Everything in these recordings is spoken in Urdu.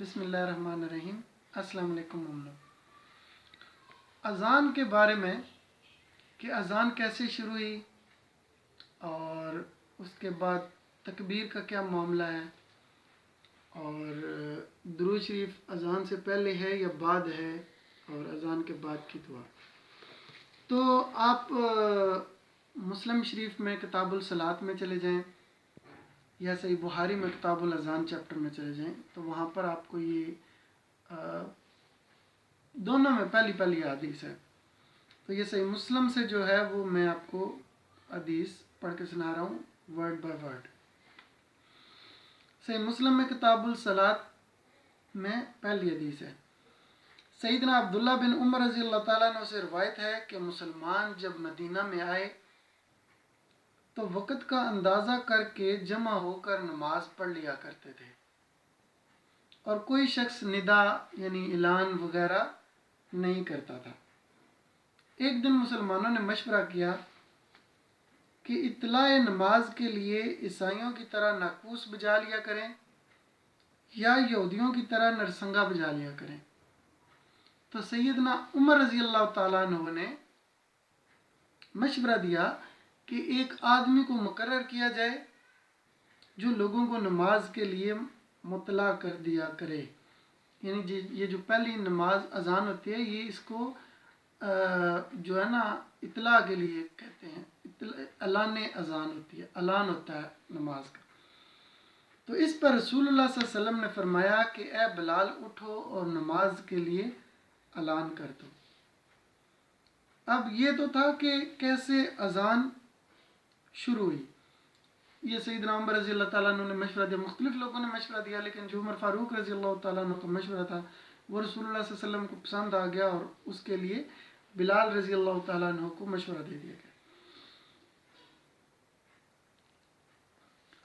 بسم اللہ الرحمن الرحیم۔ السلام علیکم اذان کے بارے میں کہ اذان کیسے شروع ہوئی اور اس کے بعد تکبیر کا کیا معاملہ ہے اور درود شریف اذان سے پہلے ہے یا بعد ہے اور اذان کے بعد کی دعا، تو آپ مسلم شریف میں کتاب الصلاۃ میں چلے جائیں یا صحیح بخاری میں کتاب الاذان چیپٹر میں چلے جائیں تو وہاں پر آپ کو یہ دونوں میں پہلی حدیث ہے۔ تو یہ صحیح مسلم سے جو ہے وہ میں آپ کو حدیث پڑھ کے سنا رہا ہوں ورڈ بائی ورڈ۔ صحیح مسلم میں کتاب الصلاۃ میں پہلی حدیث ہے۔ سیدنا عبداللہ بن عمر رضی اللہ تعالیٰ عنہ سے روایت ہے کہ مسلمان جب مدینہ میں آئے تو وقت کا اندازہ کر کے جمع ہو کر نماز پڑھ لیا کرتے تھے اور کوئی شخص ندا یعنی اعلان وغیرہ نہیں کرتا تھا۔ ایک دن مسلمانوں نے مشورہ کیا کہ اطلاع نماز کے لیے عیسائیوں کی طرح ناقوس بجا لیا کریں یا یہودیوں کی طرح نرسنگا بجا لیا کریں، تو سیدنا عمر رضی اللہ تعالیٰ عنہ نے مشورہ دیا کہ ایک آدمی کو مقرر کیا جائے جو لوگوں کو نماز کے لیے مطلع کر دیا کرے، یعنی یہ جو پہلی نماز اذان ہوتی ہے یہ اس کو جو ہے نا اطلاع کے لیے کہتے ہیں، اعلان اذان ہوتی ہے، اعلان ہوتا ہے نماز کا۔ تو اس پر رسول اللہ صلی اللہ علیہ وسلم نے فرمایا کہ اے بلال اٹھو اور نماز کے لیے اعلان کر دو۔ اب یہ تو تھا کہ کیسے اذان شروع ہوئی، یہ سیدنا عمر رضی اللہ تعالیٰ عنہ نے مشورہ دیا، مختلف لوگوں نے مشورہ دیا، لیکن جو عمر فاروق رضی اللہ تعالیٰ عنہ کا مشورہ تھا وہ رسول اللہ صلی اللہ علیہ وسلم کو پسند آ گیا اور اس کے لیے بلال رضی اللہ تعالیٰ عنہ کو مشورہ دے دیا گیا۔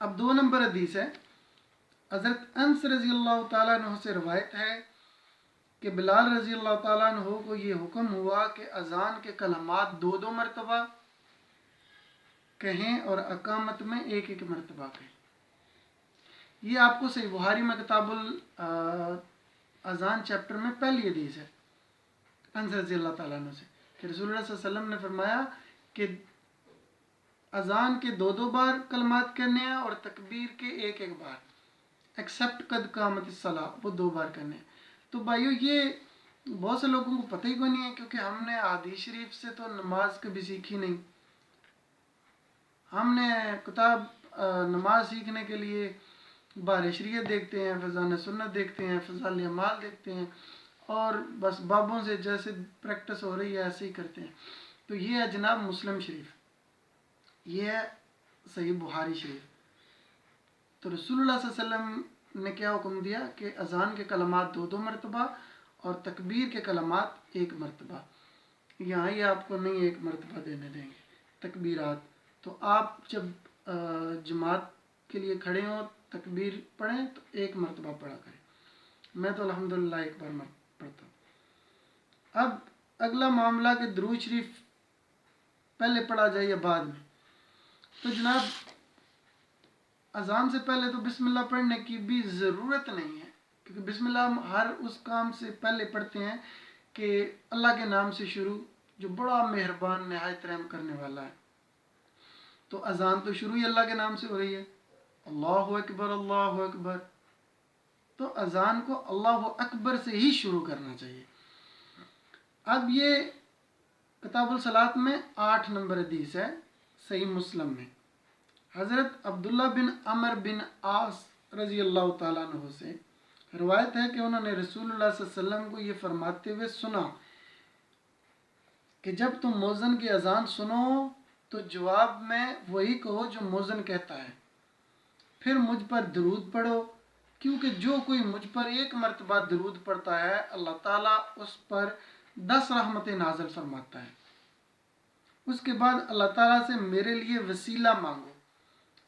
اب 2 نمبر حدیث ہے۔ حضرت انس رضی اللہ تعالیٰ عنہ سے روایت ہے کہ بلال رضی اللہ تعالیٰ عنہ کو یہ حکم ہوا کہ اذان کے کلمات 2 مرتبہ کہیں اور اقامت میں 1 مرتبہ کہیں۔ یہ آپ کو صحیح بخاری میں کتاب الاذان چیپٹر میں پہلی حدیث ہے انس رضی اللہ تعالیٰ عنہ سے کہ رسول اللہ صلی اللہ علیہ وسلم نے فرمایا کہ اذان کے 2 بار کلمات کرنے ہیں اور تکبیر کے 1 بار، ایکسیپٹ قد قامت الصلاۃ، وہ 2 بار کرنے ہیں۔ تو بھائیو یہ بہت سے لوگوں کو پتہ ہی کوئی نہیں ہے، کیونکہ ہم نے احادیث شریف سے تو نماز کبھی سیکھی نہیں۔ ہم نے کتاب نماز سیکھنے کے لیے بحر شریعت دیکھتے ہیں، فضائل سنت دیکھتے ہیں، فضائل اعمال دیکھتے ہیں اور بس بابوں سے جیسے پریکٹس ہو رہی ہے ایسے ہی کرتے ہیں۔ تو یہ ہے جناب مسلم شریف، یہ ہے صحیح بخاری شریف۔ تو رسول اللہ صلی اللہ علیہ وسلم نے کیا حکم دیا کہ اذان کے کلمات 2 مرتبہ اور تکبیر کے کلمات 1 مرتبہ۔ یہاں یہ آپ کو نہیں 1 مرتبہ دینے دیں گے تکبیرات، تو آپ جب جماعت کے لیے کھڑے ہوں تکبیر پڑھیں تو 1 مرتبہ پڑھا کریں۔ میں تو الحمدللہ 1 بار پڑھتا ہوں۔ اب اگلا معاملہ کہ درود شریف پہلے پڑھا جائے یا بعد میں، تو جناب اذان سے پہلے تو بسم اللہ پڑھنے کی بھی ضرورت نہیں ہے، کیونکہ بسم اللہ ہم ہر اس کام سے پہلے پڑھتے ہیں کہ اللہ کے نام سے شروع جو بڑا مہربان نہایت رحم کرنے والا ہے۔ تو اذان تو شروع ہی اللہ کے نام سے ہو رہی ہے، اللہ اکبر اللہ اکبر، تو اذان کو اللہ اکبر سے ہی شروع کرنا چاہیے۔ اب یہ کتاب الصلاۃ میں 8 نمبر حدیث ہے صحیح مسلم میں۔ حضرت عبداللہ بن عمر بن عاص رضی اللہ تعالیٰ عنہ سے روایت ہے کہ انہوں نے رسول اللہ صلی اللہ علیہ وسلم کو یہ فرماتے ہوئے سنا کہ جب تم مؤذن کی اذان سنو تو جواب میں وہی کہو جو مؤذن کہتا ہے، پھر مجھ پر درود پڑھو، کیونکہ جو کوئی مجھ پر 1 مرتبہ درود پڑھتا ہے اللہ تعالیٰ اس پر 10 رحمتیں نازل فرماتا ہے۔ اس کے بعد اللہ تعالیٰ سے میرے لیے وسیلہ مانگو،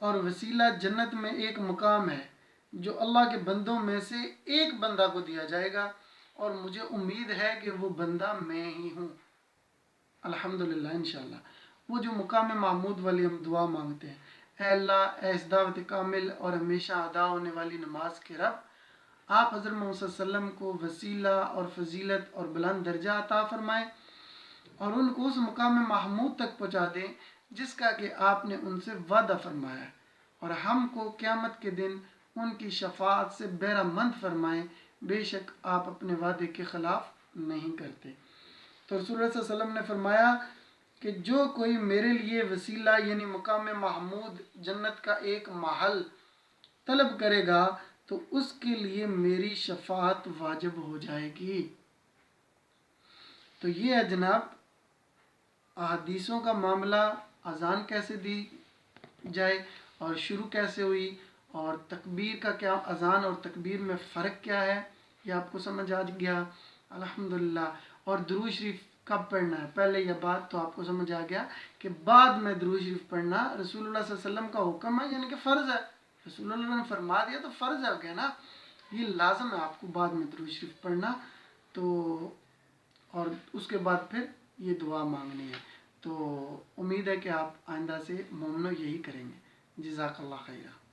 اور وسیلہ جنت میں ایک مقام ہے جو اللہ کے بندوں میں سے ایک بندہ کو دیا جائے گا، اور مجھے امید ہے کہ وہ بندہ میں ہی ہوں۔ الحمدللہ انشاءاللہ وہ جو مقام محمود والی ہم دعا مانگتے ہیں، اے اللہ اے اس دعوت کامل اور ہمیشہ ادا ہونے والی نماز کے رب، آپ حضرت محمد صلی اللہ علیہ وسلم کو وسیلہ اور فضیلت اور بلند درجہ عطا فرمائیں اور ان کو اس مقام محمود تک پہنچا دیں جس کا کہ آپ نے ان سے وعدہ فرمایا ہے، اور ہم کو قیامت کے دن ان کی شفاعت سے بہرہ مند فرمائیں، بے شک آپ اپنے وعدے کے خلاف نہیں کرتے۔ تو رسول اللہ صلی اللہ علیہ وسلم نے فرمایا کہ جو کوئی میرے لیے وسیلہ یعنی مقام محمود جنت کا ایک محل طلب کرے گا تو اس کے لیے میری شفاعت واجب ہو جائے گی۔ تو یہ ہے جناب احادیثوں کا معاملہ، اذان کیسے دی جائے اور شروع کیسے ہوئی، اور تکبیر کا کیا، اذان اور تکبیر میں فرق کیا ہے، یہ آپ کو سمجھ آ گیا الحمدللہ۔ اور درود شریف کب پڑھنا ہے، پہلے یا بعد، تو آپ کو سمجھ آ گیا کہ بعد میں درود شریف پڑھنا رسول اللہ صلی اللہ علیہ وسلم کا حکم ہے، یعنی کہ فرض ہے، رسول اللہ نے فرما دیا تو فرض ہے ہو گیا نا، یہ لازم ہے آپ کو بعد میں درود شریف پڑھنا۔ تو اور اس کے بعد پھر یہ دعا مانگنی ہے۔ تو امید ہے کہ آپ آئندہ سے مومنو یہی کریں گے۔ جزاک اللہ خیرہ۔